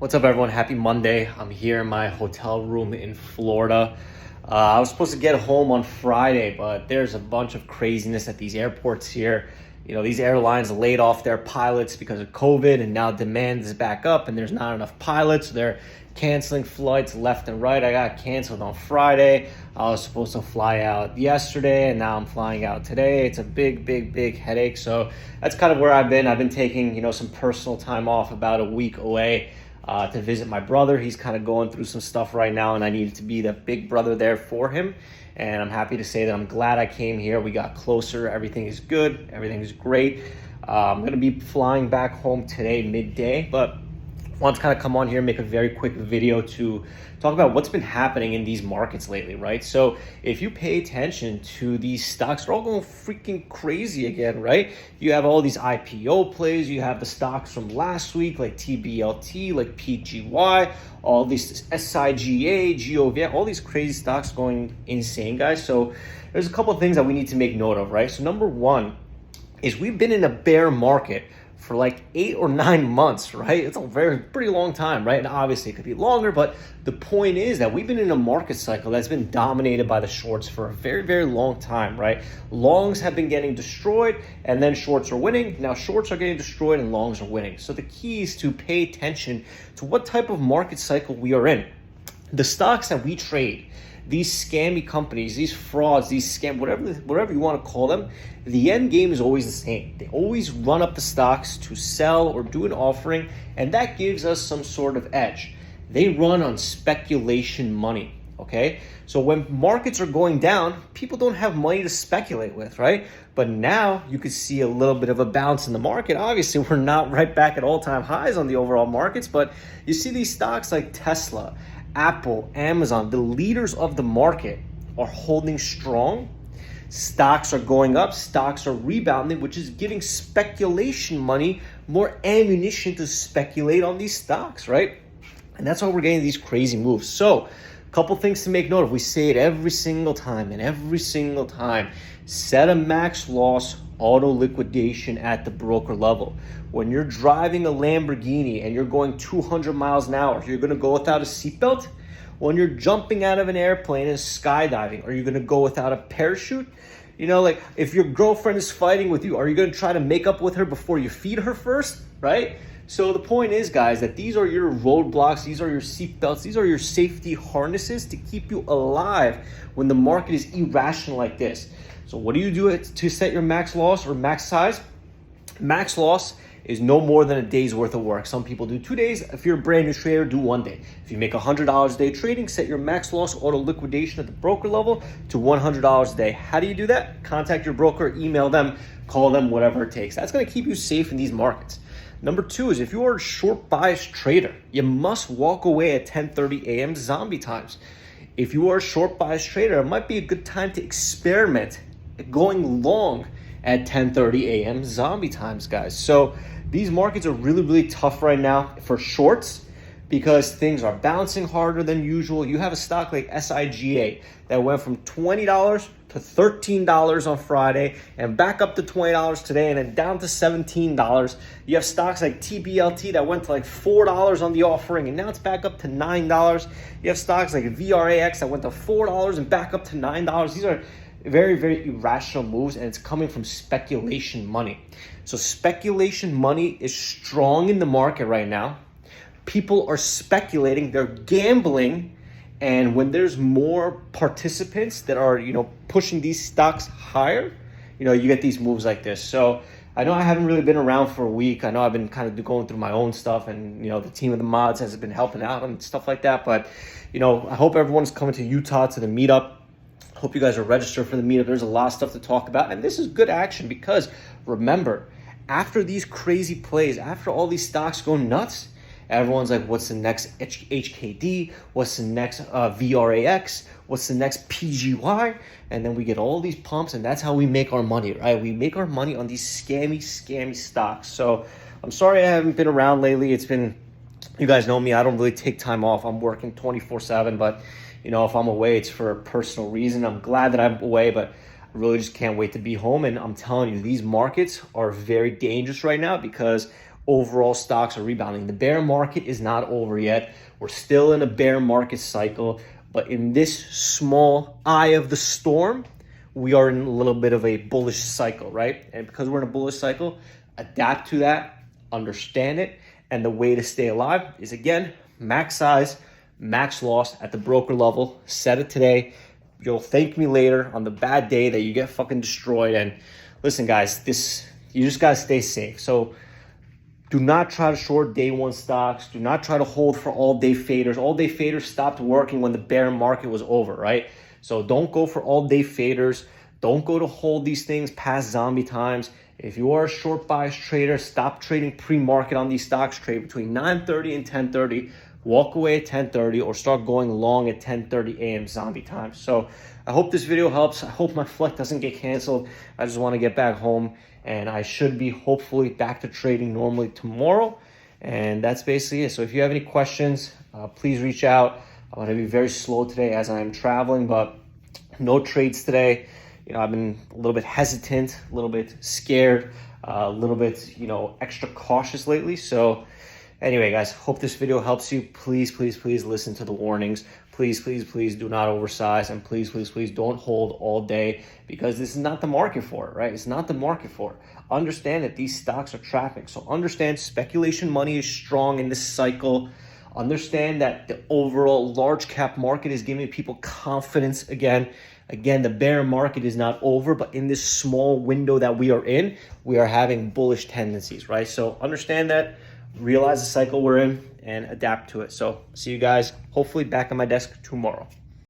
What's up, everyone? Happy Monday. I'm here in my hotel room in Florida. I was supposed to get home on Friday, but there's a bunch of craziness at these airports here. These airlines laid off their pilots because of COVID, and now demand is back up, and there's not enough pilots. They're canceling flights left and right. I got canceled on Friday. I was supposed to fly out yesterday, and now I'm flying out today. It's a big headache. So that's kind of where I've been. I've been taking, some personal time off, about a week away to visit my brother. He's kind of going through some stuff right now, and I needed to be the big brother there for him. And I'm happy to say that I'm glad I came here. We got closer. Everything is good. Everything is great. I'm going to be flying back home today, midday, but I want to kind of come on here and make a very quick video to talk about what's been happening in these markets lately, right? So if you pay attention to these stocks, they're all going freaking crazy again, right? You have all these IPO plays. You have the stocks from last week, like TBLT, like PGY, all these SIGA, GOV, all these crazy stocks going insane, guys. So there's a couple of things that we need to make note of, right? So number one is we've been in a bear market for like 8 or 9 months, right? It's a pretty long time, right? And obviously it could be longer, but the point is that we've been in a market cycle that's been dominated by the shorts for a very long time, right? Longs have been getting destroyed, and then shorts are winning. Now shorts are getting destroyed and longs are winning. So the key is to pay attention to what type of market cycle we are in. The stocks that we trade, these scammy companies, these frauds, these scam, whatever you want to call them, the end game is always the same. They always run up the stocks to sell or do an offering, and that gives us some sort of edge. They run on speculation money, okay? So when markets are going down, people don't have money to speculate with, right? But now you could see a little bit of a bounce in the market. Obviously, we're not right back at all-time highs on the overall markets, but you see these stocks like Tesla, Apple, Amazon, the leaders of the market are holding strong. Stocks are going up, stocks are rebounding, which is giving speculation money more ammunition to speculate on these stocks, right? And that's why we're getting these crazy moves. So, a couple things to make note of. We say it every single time, set a max loss auto liquidation at the broker level. When you're driving a Lamborghini and you're going 200 miles an hour, you're going to go without a seatbelt. When you're jumping out of an airplane and skydiving, are you going to go without a parachute? Like if your girlfriend is fighting with you, are you going to try to make up with her before you feed her first, right? So the point is, guys, that these are your roadblocks, these are your seatbelts, these are your safety harnesses to keep you alive when the market is irrational like this. So what do you do to set your max loss or max size? Max loss is no more than a day's worth of work. Some people do 2 days. If you're a brand new trader, do 1 day. If you make $100 a day trading, set your max loss auto liquidation at the broker level to $100 a day. How do you do that? Contact your broker, email them, call them, whatever it takes. That's going to keep you safe in these markets. Number two is if you are a short bias trader, you must walk away at 10:30 a.m. zombie times. If you are a short bias trader, it might be a good time to experiment going long at 10:30 a.m. zombie times, guys. So these markets are really tough right now for shorts because things are bouncing harder than usual. You have a stock like SIGA that went from $20 to $13 on Friday and back up to $20 today and then down to $17. You have stocks like TBLT that went to like $4 on the offering and now it's back up to $9. You have stocks like VRAX that went to $4 and back up to $9. These are very irrational moves, and it's coming from speculation money. So speculation money is strong in the market right now. People are speculating, they're gambling, and when there's more participants that are, pushing these stocks higher, you get these moves like this. So I know I haven't really been around for a week. I know I've been kind of going through my own stuff, and the team of the mods has been helping out and stuff like that. But I hope everyone's coming to Utah to the meetup. Hope you guys are registered for the meetup. There's a lot of stuff to talk about. And this is good action because remember, after these crazy plays, after all these stocks go nuts, everyone's like, what's the next HKD? What's the next VRAX? What's the next PGY? And then we get all these pumps, and that's how we make our money, right? We make our money on these scammy stocks. So I'm sorry I haven't been around lately. It's been, you guys know me, I don't really take time off. I'm working 24/7, but if I'm away, it's for a personal reason. I'm glad that I'm away, but I really just can't wait to be home. And I'm telling you, these markets are very dangerous right now because overall stocks are rebounding. The bear market is not over yet. We're still in a bear market cycle, but in this small eye of the storm, we are in a little bit of a bullish cycle, right? And because we're in a bullish cycle, adapt to that, understand it, and the way to stay alive is, again, max size, max loss at the broker level. Set it today. You'll thank me later on the bad day that you get fucking destroyed. And listen, guys, you just gotta stay safe. So do not try to short day one stocks. Do not try to hold for all day faders. All day faders stopped working when the bear market was over, right? So don't go for all day faders. Don't go to hold these things past zombie times. If you are a short bias trader, stop trading pre-market on these stocks. Trade between 9:30 and 10:30. Walk away at 10:30 or start going long at 10:30 a.m. zombie time. So I hope this video helps. I hope my flight doesn't get canceled. I just want to get back home, and I should be hopefully back to trading normally tomorrow. And that's basically it. So if you have any questions, please reach out. I'm going to be very slow today as I'm traveling, but no trades today. I've been a little bit hesitant, a little bit scared, a little bit, extra cautious lately. So anyway, guys, hope this video helps you. Please, please, please listen to the warnings. Please, please, please do not oversize. And please, please, please don't hold all day, because this is not the market for it, right? It's not the market for it. Understand that these stocks are trapping. So understand speculation money is strong in this cycle. Understand that the overall large cap market is giving people confidence again. Again, the bear market is not over, but in this small window that we are in, we are having bullish tendencies, right? So understand that, realize the cycle we're in, and adapt to it. So see you guys hopefully back on my desk tomorrow.